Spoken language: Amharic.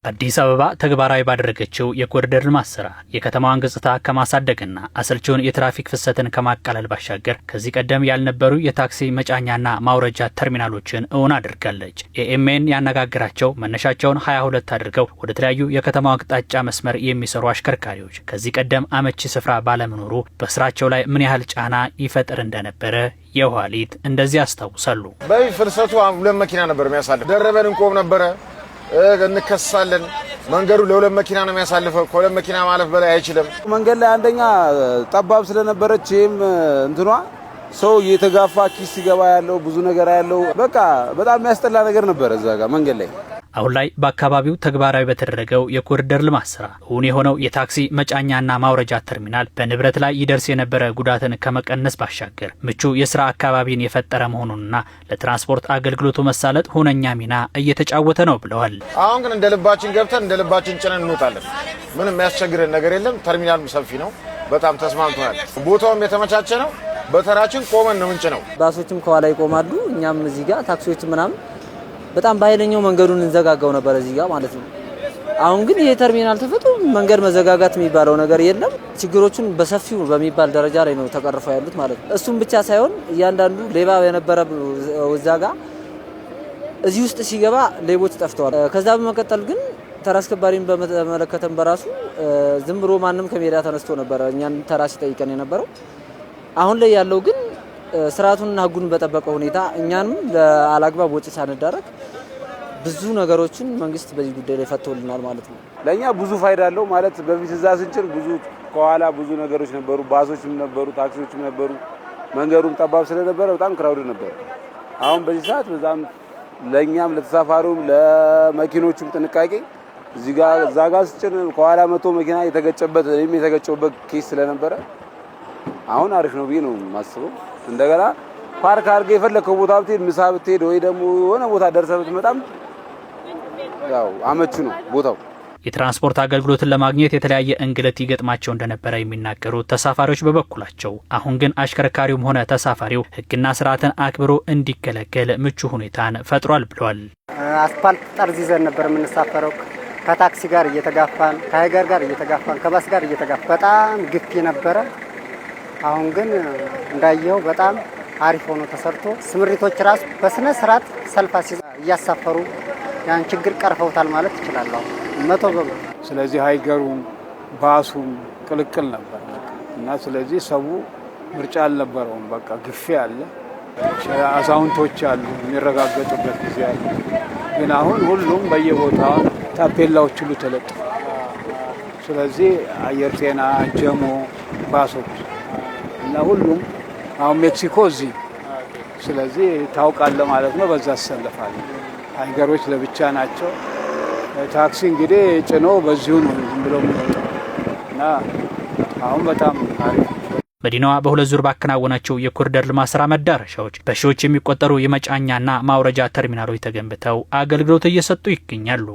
አዲስ አበባ ተግባራዊ ባደረገችው የኮሪደር ልማት ስራ የከተማዋን ገጽታ ከማሳደግና አሰልቺውን የትራፊክ ፍሰትን ከማቃለል ባሻገር ከዚህ ቀደም ያልነበሩ የታክሲ መጫኛና ማውረጃ ተርሚናሎችን እውን አድርጋለች። ኤኤምኤን ያነጋገራቸው መነሻቸውን 22 አድርገው ወደ ተለያዩ የከተማው አቅጣጫ መስመር የሚሰሩ አሽከርካሪዎች ከዚህ ቀደም አመቺ ስፍራ ባለመኖሩ በስራቸው ላይ ምን ያህል ጫና ይፈጥር እንደነበረ የኋሊት እንደዚህ ያስታውሳሉ። በፍርሰቱ ሁለት መኪና ነበር የሚያሳልፍ ደረበን እንቆም ነበረ እንከሳለን። መንገዱ ለሁለት መኪና ነው የሚያሳልፈው። ከሁለት መኪና ማለፍ በላይ አይችልም። መንገድ ላይ አንደኛ ጠባብ ስለነበረችም እንትኗ ሰው እየተጋፋ ኪስ ሲገባ ያለው ብዙ ነገር ያለው በቃ በጣም የሚያስጠላ ነገር ነበር እዛ ጋር መንገድ ላይ። አሁን ላይ በአካባቢው ተግባራዊ በተደረገው የኮሪደር ልማት ስራ እውን የሆነው የታክሲ መጫኛና ማውረጃ ተርሚናል በንብረት ላይ ይደርስ የነበረ ጉዳትን ከመቀነስ ባሻገር ምቹ የስራ አካባቢን የፈጠረ መሆኑንና ለትራንስፖርት አገልግሎቱ መሳለጥ ሁነኛ ሚና እየተጫወተ ነው ብለዋል። አሁን ግን እንደ ልባችን ገብተን እንደ ልባችን ጭነን እንወጣለን። ምንም የሚያስቸግረን ነገር የለም። ተርሚናሉም ሰፊ ነው። በጣም ተስማምቶናል። ቦታውም የተመቻቸ ነው። በተራችን ቆመን ነው እንጭ ነው። ባሶችም ከኋላ ይቆማሉ። እኛም እዚህ ጋር ታክሲዎች ምናምን በጣም ባይለኛው መንገዱን እንዘጋጋው ነበር እዚህ ጋር ማለት ነው። አሁን ግን ይሄ ተርሚናል ተፈቶ መንገድ መዘጋጋት የሚባለው ነገር የለም። ችግሮቹን በሰፊው በሚባል ደረጃ ላይ ነው ተቀርፈው ያሉት ማለት ነው። እሱም ብቻ ሳይሆን እያንዳንዱ ሌባ የነበረ እዛ ጋር እዚህ ውስጥ ሲገባ ሌቦች ጠፍተዋል። ከዛ በመቀጠል ግን ተራ አስከባሪን በመለከተም በራሱ ዝም ብሎ ማንም ከሜዳ ተነስቶ ነበር እኛን ተራ ሲጠይቀን የነበረው። አሁን ላይ ያለው ግን ስርዓቱንና ሕጉን በጠበቀ ሁኔታ እኛንም ለአላግባብ ወጪ ሳንዳረግ ብዙ ነገሮችን መንግስት በዚህ ጉዳይ ላይ ፈቶልናል ማለት ነው። ለኛ ብዙ ፋይዳ አለው ማለት በፊት እዛ ስንጭን ብዙ ከኋላ ብዙ ነገሮች ነበሩ፣ ባሶችም ነበሩ፣ ታክሲዎችም ነበሩ። መንገዱም ጠባብ ስለነበረ በጣም ክራውድ ነበር። አሁን በዚህ ሰዓት በጣም ለኛም ለተሳፋሪውም ለመኪኖቹም ጥንቃቄ እዚህ ጋር እዛ ጋር ስጭን ከኋላ መቶ መኪና የተገጨበት እኔም የተገጨበት ኬስ ስለነበረ አሁን አሪፍ ነው ብዬ ነው የማስበው። እንደገና ፓርክ አድርገህ የፈለከው ቦታ ብትሄድ ምሳ ብትሄድ ወይ ደግሞ የሆነ ቦታ ደርሰህ ብትመጣም ያው አመቹ ነው ቦታው። የትራንስፖርት አገልግሎትን ለማግኘት የተለያየ እንግልት ይገጥማቸው እንደነበረ የሚናገሩት ተሳፋሪዎች በበኩላቸው አሁን ግን አሽከርካሪውም ሆነ ተሳፋሪው ሕግና ስርዓትን አክብሮ እንዲገለገል ምቹ ሁኔታን ፈጥሯል ብለዋል። አስፓልት ጠርዝ ይዘን ነበር የምንሳፈረው። ከታክሲ ጋር እየተጋፋን፣ ከሀይገር ጋር እየተጋፋን፣ ከባስ ጋር እየተጋፋን በጣም ግፊ ነበረ። አሁን ግን እንዳየው በጣም አሪፍ ሆኖ ተሰርቶ ስምሪቶች ራሱ በስነ ስርዓት ሰልፍ እያሳፈሩ ያን ችግር ቀርፈውታል ማለት እችላለሁ 100%። ስለዚህ ሀይገሩም ባሱም ቅልቅል ነበር እና ስለዚህ ሰው ምርጫ አልነበረውም። በቃ ግፊ አለ፣ አዛውንቶች አሉ፣ የሚረጋገጡበት ጊዜ አለ። ግን አሁን ሁሉም በየቦታው ታፔላዎች ሁሉ ተለጥፈዋል። ስለዚህ አየር ጤና፣ ጀሞ ባሶች እና ሁሉም አሁን ሜክሲኮ እዚህ ስለዚህ ታውቃለህ ማለት ነው። በዛ አሰለፋለሁ። ሀይገሮች ለብቻ ናቸው። ታክሲ እንግዲህ ጭኖ በዚሁ ነው ዝም ብሎ የሚወጣው እና አሁን በጣም አሪፍ። መዲናዋ በሁለት ዙር ባከናወነችው የኮሪደር ልማት ስራ መዳረሻዎች በሺዎች የሚቆጠሩ የመጫኛና ማውረጃ ተርሚናሎች ተገንብተው አገልግሎት እየሰጡ ይገኛሉ።